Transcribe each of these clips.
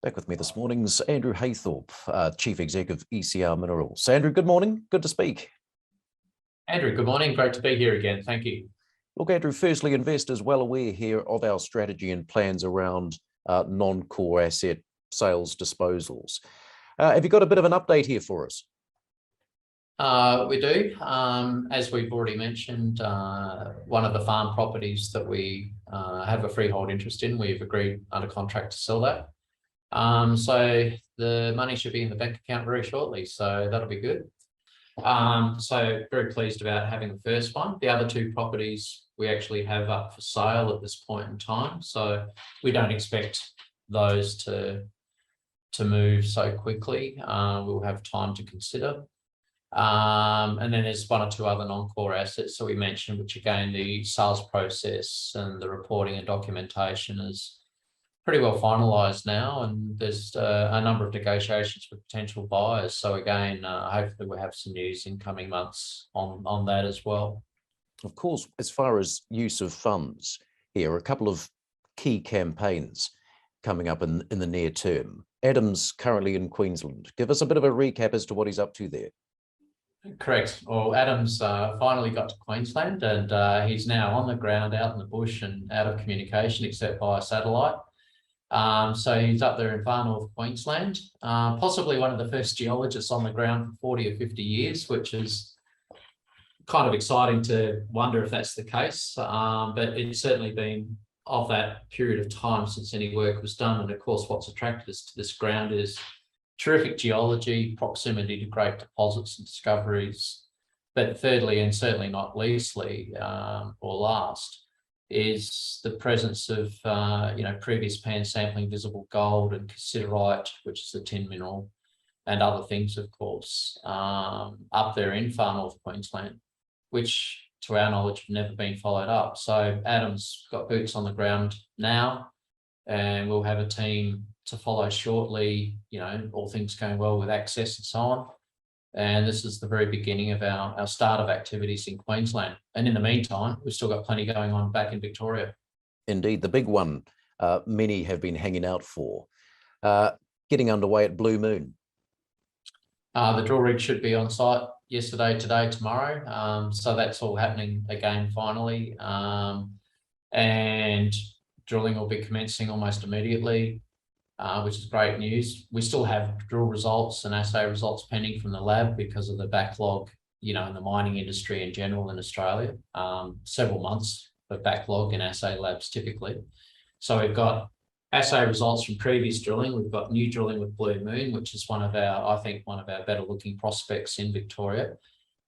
Back with me this morning's Andrew Haythorpe, Chief Executive ECR Minerals. Andrew, good morning. Good to speak. Andrew, good morning. Great to be here again. Thank you. Look, Andrew, firstly, investors well aware here of our strategy and plans around non-core asset sales disposals. Have you got a bit of an update here for us? We do. As we've already mentioned, one of the farm properties that we have a freehold interest in, we've agreed under contract to sell that. So the money should be in the bank account very shortly, so that'll be good. So very pleased about having the first one. The other two properties we actually have up for sale at this point in time, so we don't expect those to move so quickly. We'll have time to consider. And then there's one or two other non-core assets that we mentioned, which again, the sales process and the reporting and documentation is pretty well finalised now, and there's a number of negotiations with potential buyers. So again, hopefully we'll have some news in coming months on that as well. Of course, as far as use of funds here, a couple of key campaigns coming up in the near term. Adam's currently in Queensland. Give us a bit of a recap as to what he's up to there. Correct. Well, Adam's finally got to Queensland, and he's now on the ground, out in the bush and out of communication except via satellite. So he's up there in far north Queensland, possibly one of the first geologists on the ground for 40 or 50 years, which is kind of exciting to wonder if that's the case. But it's certainly been of that period of time since any work was done. And of course, what's attracted us to this ground is terrific geology, proximity to great deposits and discoveries. But thirdly, and certainly not leastly, or last, is the presence of previous pan sampling visible gold and cassiterite, which is a tin mineral, and other things, of course, up there in far north Queensland, which to our knowledge have never been followed up. So Adam's got boots on the ground now, and we'll have a team to follow shortly, all things going well with access and so on. And this is the very beginning of our start of activities in Queensland. And in the meantime, we've still got plenty going on back in Victoria. Indeed, the big one many have been hanging out for, getting underway at Blue Moon. The drill rig should be on site yesterday, today, tomorrow. So that's all happening again finally. And drilling will be commencing almost immediately, which is great news. We still have drill results and assay results pending from the lab because of the backlog, in the mining industry in general in Australia. Several months of backlog in assay labs typically. So we've got assay results from previous drilling. We've got new drilling with Blue Moon, which is one of our better looking prospects in Victoria.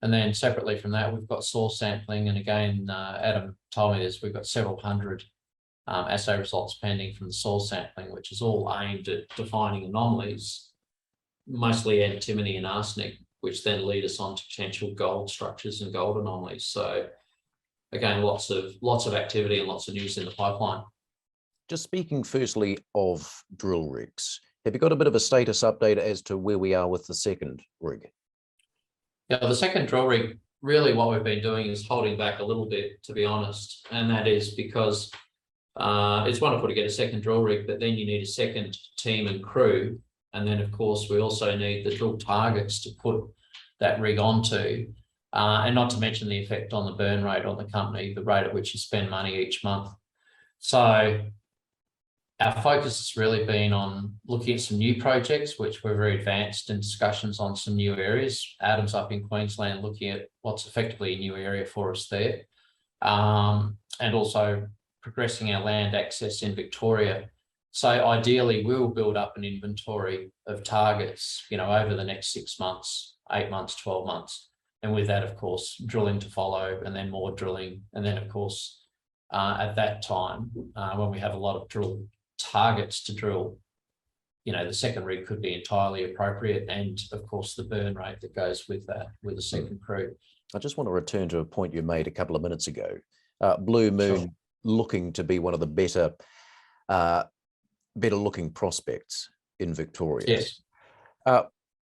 And then separately from that, we've got soil sampling. And again, Adam told me this, we've got several hundred assay results pending from the soil sampling, which is all aimed at defining anomalies, mostly antimony and arsenic, which then lead us on to potential gold structures and gold anomalies. So again, lots of activity and lots of news in the pipeline. Just speaking firstly of drill rigs, have you got a bit of a status update as to where we are with the second rig? Yeah, the second drill rig, really what we've been doing is holding back a little bit, to be honest. And that is because it's wonderful to get a second drill rig, but then you need a second team and crew. And then, of course, we also need the drill targets to put that rig onto, and not to mention the effect on the burn rate on the company, the rate at which you spend money each month. So our focus has really been on looking at some new projects, which we're very advanced in discussions on some new areas. Adam's up in Queensland looking at what's effectively a new area for us there. And also progressing our land access in Victoria. So ideally, we will build up an inventory of targets, over the next 6 months, 8 months, 12 months. And with that, of course, drilling to follow, and then more drilling. And then, of course, at that time, when we have a lot of drill targets to drill, the second rig could be entirely appropriate. And of course, the burn rate that goes with that, with the second crew. I just want to return to a point you made a couple of minutes ago. Blue Moon, sure, looking to be one of the better looking prospects in Victoria. Yes.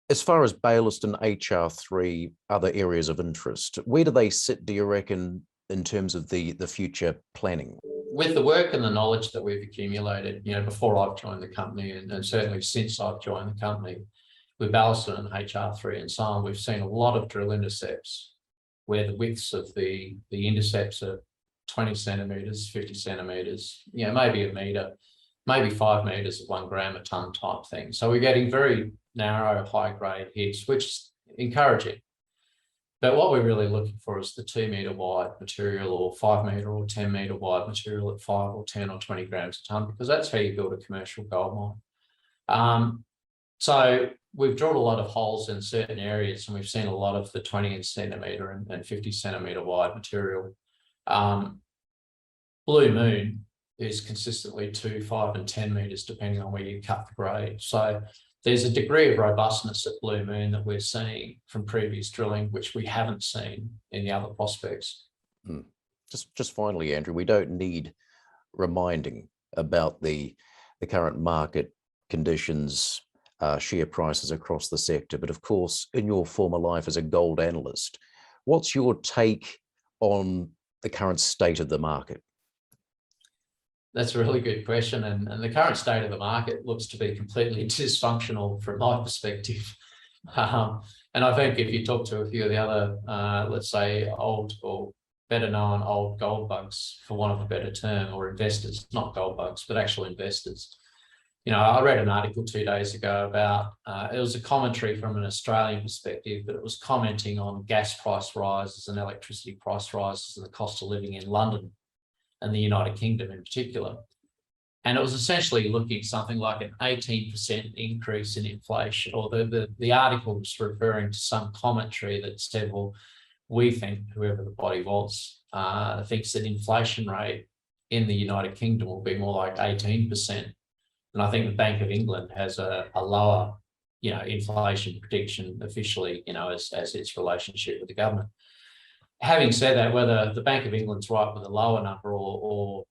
As far as Baylist and HR3, other areas of interest, where do they sit, do you reckon, in terms of the future planning? with the work and the knowledge that we've accumulated, before I've joined the company and certainly since I've joined the company, with Ballaston and HR3 and so on, we've seen a lot of drill intercepts where the widths of the intercepts are 20 centimetres, 50 centimetres, maybe a metre, maybe 5 metres of 1 gram a tonne type thing. So we're getting very narrow, high-grade hits, which is encouraging. But what we're really looking for is the 2 metre wide material or 5 metre or 10 metre wide material at 5 or 10 or 20 grams a tonne, because that's how you build a commercial gold mine. So we've drilled a lot of holes in certain areas, and we've seen a lot of the 20 centimetre and 50 centimetre wide material. Blue Moon is consistently 2, 5 and 10 metres, depending on where you cut the grade. So there's a degree of robustness at Blue Moon that we're seeing from previous drilling, which we haven't seen in the other prospects. Just finally, Andrew, we don't need reminding about the current market conditions, share prices across the sector. But of course, in your former life as a gold analyst, what's your take on the current state of the market? That's a really good question. And the current state of the market looks to be completely dysfunctional from my perspective. And I think if you talk to a few of the other, let's say, old or better known old gold bugs, for want of a better term, or investors, not gold bugs, but actual investors. I read an article 2 days ago about, it was a commentary from an Australian perspective, but it was commenting on gas price rises and electricity price rises and the cost of living in London and the United Kingdom in particular. And it was essentially looking at something like an 18% increase in inflation, or the article was referring to some commentary that said, well, we think, whoever the body was, thinks that inflation rate in the United Kingdom will be more like 18%. And I think the Bank of England has a lower, inflation prediction officially, as its relationship with the government. Having said that, whether the Bank of England's right with a lower number or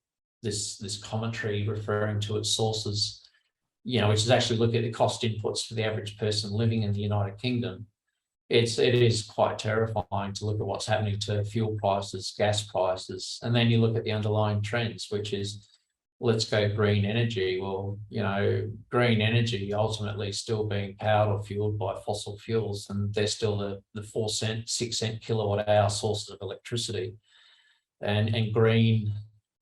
this commentary referring to its sources, which is actually looking at the cost inputs for the average person living in the United Kingdom, it is quite terrifying to look at what's happening to fuel prices, gas prices, and then you look at the underlying trends, which is, let's go green energy. Well, green energy ultimately still being powered or fueled by fossil fuels, and they're still the 4 cent, 6 cent kilowatt hour sources of electricity. And green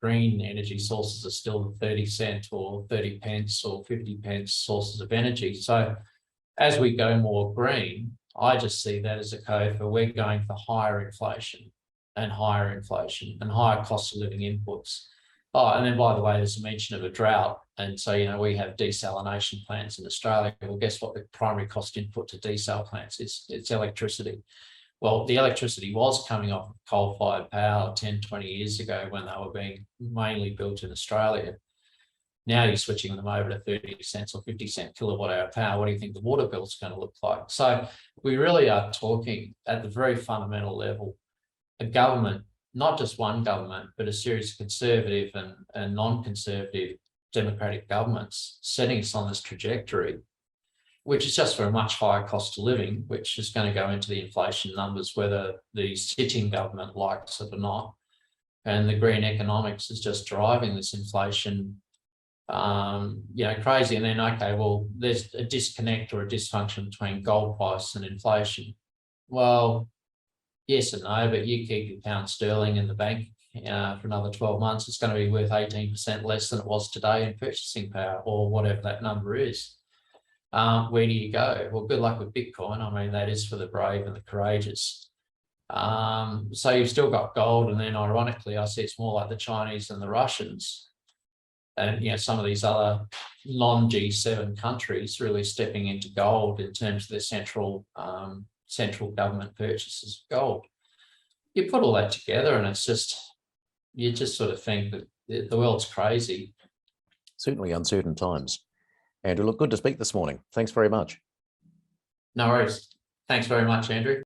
energy sources are still 30 cent or 30 pence or 50 pence sources of energy. So as we go more green, I just see that as a code for we're going for higher inflation and higher cost of living inputs. Oh, and then by the way, there's a mention of a drought. And so, we have desalination plants in Australia. Well, guess what the primary cost input to desal plants is? It's electricity. Well, the electricity was coming off of coal-fired power 10, 20 years ago when they were being mainly built in Australia. Now you're switching them over to 30 cents or 50 cent kilowatt hour power. What do you think the water bill is going to look like? So we really are talking at the very fundamental level, a government, not just one government, but a series of conservative and non-conservative democratic governments setting us on this trajectory, which is just for a much higher cost of living, which is going to go into the inflation numbers, whether the sitting government likes it or not. And the green economics is just driving this inflation, crazy. And then, okay, well, there's a disconnect or a dysfunction between gold price and inflation. Well, yes and no, but you keep your pound sterling in the bank for another 12 months, it's going to be worth 18% less than it was today in purchasing power, or whatever that number is. Where do you go? Well, good luck with Bitcoin. I mean, that is for the brave and the courageous. So you've still got gold, and then ironically, I see it's more like the Chinese and the Russians, and some of these other non-G7 countries really stepping into gold in terms of their central government purchases of gold. You put all that together and you just sort of think that the world's crazy. Certainly uncertain times. Andrew, look, good to speak this morning. Thanks very much. No worries. Thanks very much, Andrew.